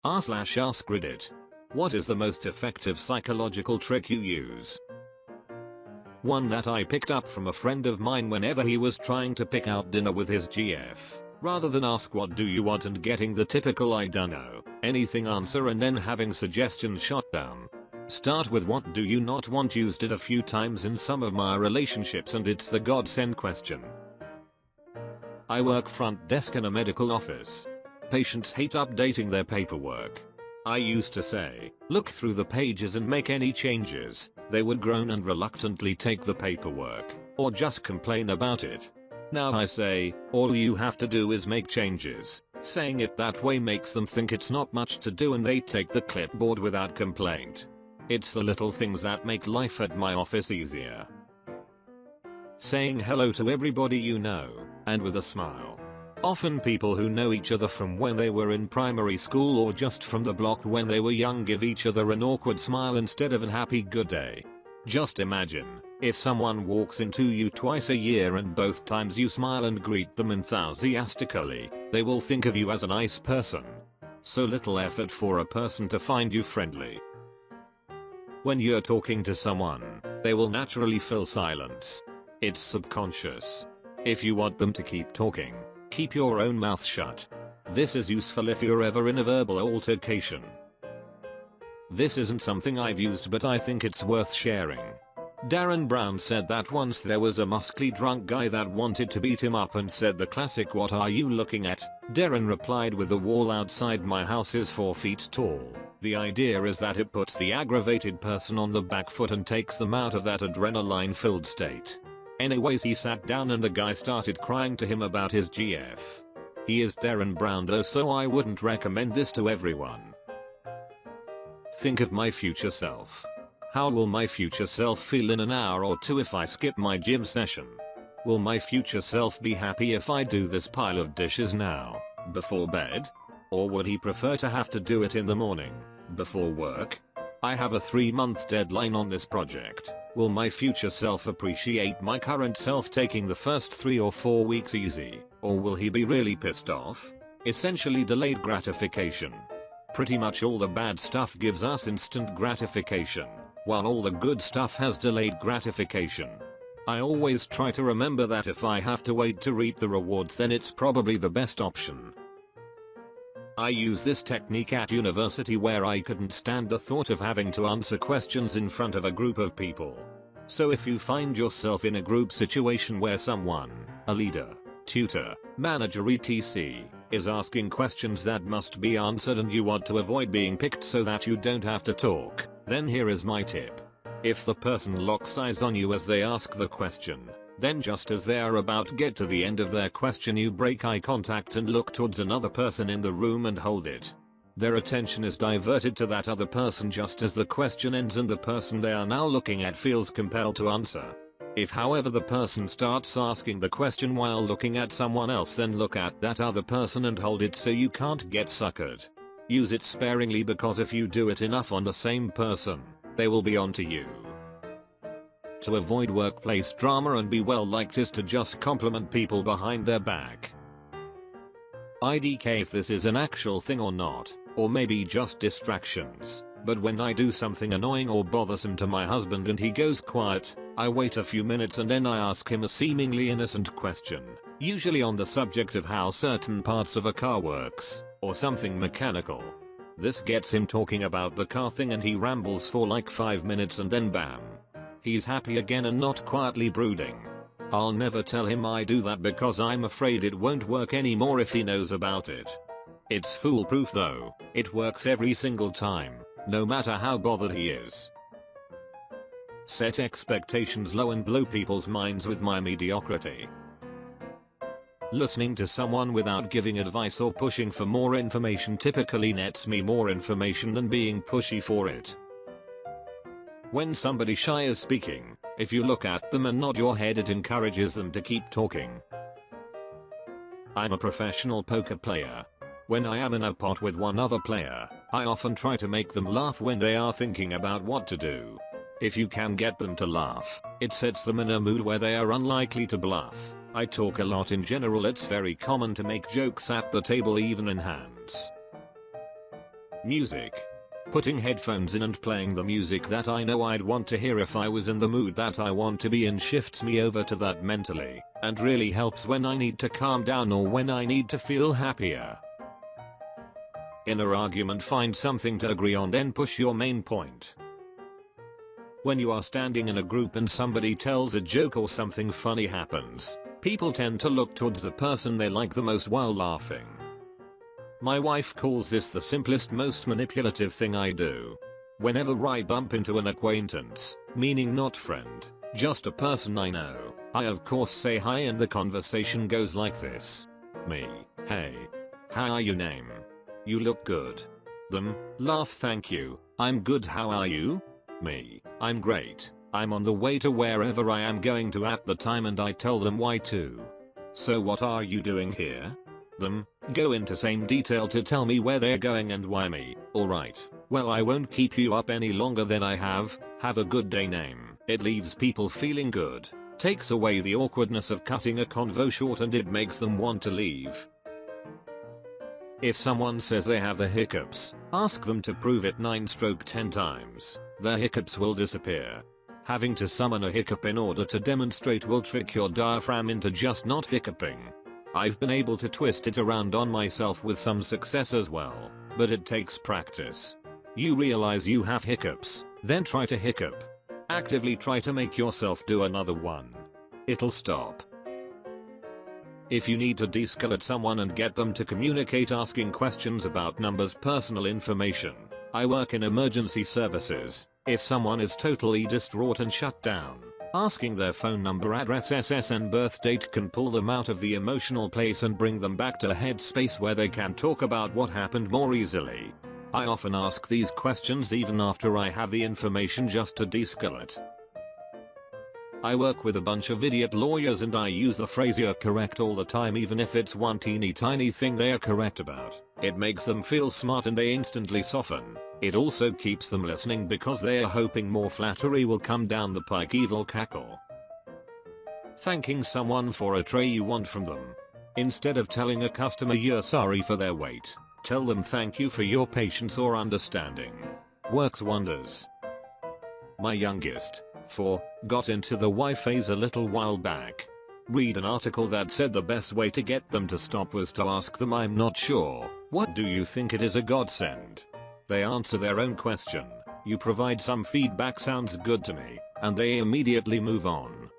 r/AskReddit. What is the most effective psychological trick you use? One that I picked up from a friend of mine whenever he was trying to pick out dinner with his GF. Rather than ask what do you want and getting the typical I dunno anything answer and then having suggestions shot down. Start with what do you not want. Used it a few times in some of my relationships and it's the godsend question. I work front desk in a medical office. Patients hate updating their paperwork. I used to say, look through the pages and make any changes. They would groan and reluctantly take the paperwork, or just complain about it. Now I say, all you have to do is make changes. Saying it that way makes them think it's not much to do and they take the clipboard without complaint. It's the little things that make life at my office easier. Saying hello to everybody you know, and with a smile. Often people who know each other from when they were in primary school or just from the block when they were young give each other an awkward smile instead of a happy good day. Just imagine, if someone walks into you twice a year and both times you smile and greet them enthusiastically, they will think of you as a nice person. So little effort for a person to find you friendly. When you're talking to someone, they will naturally fill silence. It's subconscious. If you want them to keep talking, keep your own mouth shut. This is useful if you're ever in a verbal altercation. This isn't something I've used but I think it's worth sharing. Darren Brown said that once there was a muscly drunk guy that wanted to beat him up and said the classic "What are you looking at?" Darren replied with "The wall outside my house is 4 feet tall." The idea is that it puts the aggravated person on the back foot and takes them out of that adrenaline-filled state. Anyways, he sat down and the guy started crying to him about his GF. He is Darren Brown though, so I wouldn't recommend this to everyone. Think of my future self. How will my future self feel in an hour or two if I skip my gym session? Will my future self be happy if I do this pile of dishes now, before bed? Or would he prefer to have to do it in the morning, before work? I have a 3-month deadline on this project. Will my future self appreciate my current self taking the first 3 or 4 weeks easy, or will he be really pissed off? Essentially delayed gratification. Pretty much all the bad stuff gives us instant gratification, while all the good stuff has delayed gratification. I always try to remember that if I have to wait to reap the rewards then it's probably the best option. I use this technique at university where I couldn't stand the thought of having to answer questions in front of a group of people. So if you find yourself in a group situation where someone, a leader, tutor, manager etc., is asking questions that must be answered and you want to avoid being picked so that you don't have to talk, then here is my tip. If the person locks eyes on you as they ask the question, then just as they are about to get to the end of their question you break eye contact and look towards another person in the room and hold it. Their attention is diverted to that other person just as the question ends and the person they are now looking at feels compelled to answer. If however the person starts asking the question while looking at someone else, then look at that other person and hold it so you can't get suckered. Use it sparingly because if you do it enough on the same person, they will be onto you. To avoid workplace drama and be well liked is to just compliment people behind their back. IDK if this is an actual thing or not, or maybe just distractions, but when I do something annoying or bothersome to my husband and he goes quiet, I wait a few minutes and then I ask him a seemingly innocent question, usually on the subject of how certain parts of a car works, or something mechanical. This gets him talking about the car thing and he rambles for like 5 minutes and then bam. He's happy again and not quietly brooding. I'll never tell him I do that because I'm afraid it won't work anymore if he knows about it. It's foolproof though, it works every single time, no matter how bothered he is. Set expectations low and blow people's minds with my mediocrity. Listening to someone without giving advice or pushing for more information typically nets me more information than being pushy for it. When somebody shy is speaking, if you look at them and nod your head it encourages them to keep talking. I'm a professional poker player. When I am in a pot with one other player, I often try to make them laugh when they are thinking about what to do. If you can get them to laugh, it sets them in a mood where they are unlikely to bluff. I talk a lot in general, it's very common to make jokes at the table even in hands. Music. Putting headphones in and playing the music that I know I'd want to hear if I was in the mood that I want to be in shifts me over to that mentally, and really helps when I need to calm down or when I need to feel happier. In an argument, find something to agree on, then push your main point. When you are standing in a group and somebody tells a joke or something funny happens, people tend to look towards the person they like the most while laughing. My wife calls this the simplest, most manipulative thing I do. Whenever I bump into an acquaintance, meaning not friend, just a person I know, I of course say hi and the conversation goes like this. Me, hey. How are you name? You look good. Them, laugh thank you, I'm good how are you? Me, I'm great, I'm on the way to wherever I am going to at the time and I tell them why too. So what are you doing here? Them, go into same detail to tell me where they're going and why me. Alright, well I won't keep you up any longer than I have a good day name. It leaves people feeling good, takes away the awkwardness of cutting a convo short and it makes them want to leave. If someone says they have the hiccups, ask them to prove it 9-10 times. The hiccups will disappear. Having to summon a hiccup in order to demonstrate will trick your diaphragm into just not hiccuping. I've been able to twist it around on myself with some success as well, but it takes practice. You realize you have hiccups, then try to hiccup. Actively try to make yourself do another one. It'll stop. If you need to de-escalate someone and get them to communicate asking questions about numbers, personal information. I work in emergency services. If someone is totally distraught and shut down, asking their phone number, address, SSN, birth date can pull them out of the emotional place and bring them back to a headspace where they can talk about what happened more easily. I often ask these questions even after I have the information just to de-escalate. I work with a bunch of idiot lawyers and I use the phrase "you're correct" all the time, even if it's one teeny tiny thing they are correct about. It makes them feel smart and they instantly soften. It also keeps them listening because they are hoping more flattery will come down the pike. Evil cackle. Thanking someone for a tray you want from them. Instead of telling a customer you're sorry for their wait, tell them thank you for your patience or understanding. Works wonders. My youngest, 4, got into the why phase a little while back. Read an article that said the best way to get them to stop was to ask them, "I'm not sure, what do you think it is a godsend?" They answer their own question, you provide some feedback, sounds good to me, and they immediately move on.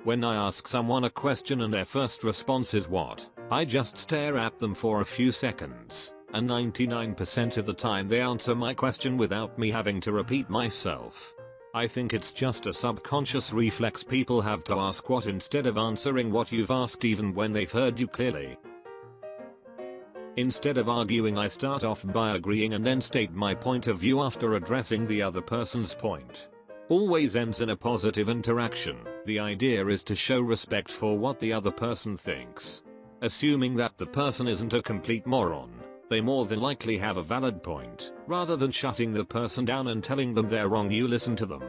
When I ask someone a question and their first response is what, I just stare at them for a few seconds, and 99% of the time they answer my question without me having to repeat myself. I think it's just a subconscious reflex people have to ask what instead of answering what you've asked even when they've heard you clearly. Instead of arguing, I start off by agreeing and then state my point of view after addressing the other person's point. Always ends in a positive interaction. The idea is to show respect for what the other person thinks. Assuming that the person isn't a complete moron, they more than likely have a valid point. Rather than shutting the person down and telling them they're wrong, you listen to them.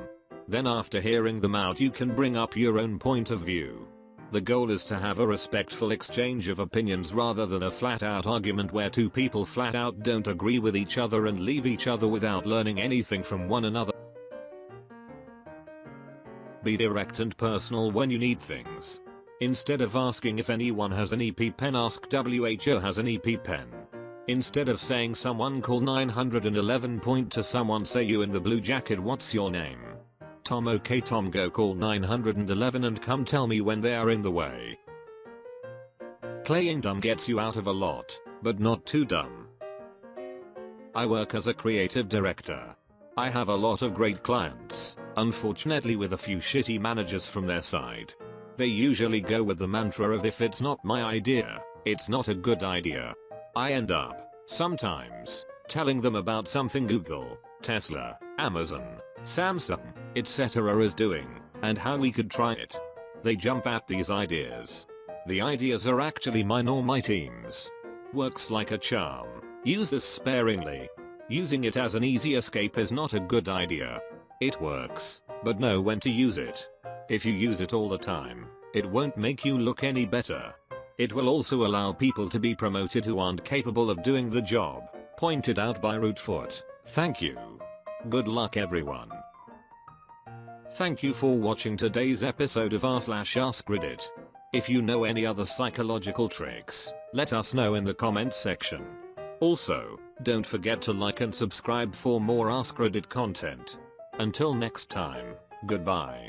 Then after hearing them out, you can bring up your own point of view. The goal is to have a respectful exchange of opinions rather than a flat-out argument where two people flat out don't agree with each other and leave each other without learning anything from one another. Be direct and personal when you need things. Instead of asking if anyone has an EP pen, ask WHO has an EP pen. Instead of saying someone call 911, point to someone, say you in the blue jacket, what's your name? Tom. Okay Tom, go call 911 and come tell me when they are in the way. Playing dumb gets you out of a lot, but not too dumb. I work as a creative director. I have a lot of great clients, unfortunately with a few shitty managers from their side. They usually go with the mantra of if it's not my idea, it's not a good idea. I end up, sometimes, telling them about something Google, Tesla, Amazon, Samsung, etc. is doing, and how we could try it. They jump at these ideas. The ideas are actually mine or my team's. Works like a charm. Use this sparingly. Using it as an easy escape is not a good idea. It works, but know when to use it. If you use it all the time, it won't make you look any better. It will also allow people to be promoted who aren't capable of doing the job. Pointed out by Rootfoot. Thank you. Good luck everyone. Thank you for watching today's episode of r/AskReddit. If you know any other psychological tricks, let us know in the comments section. Also, don't forget to like and subscribe for more AskReddit content. Until next time, goodbye.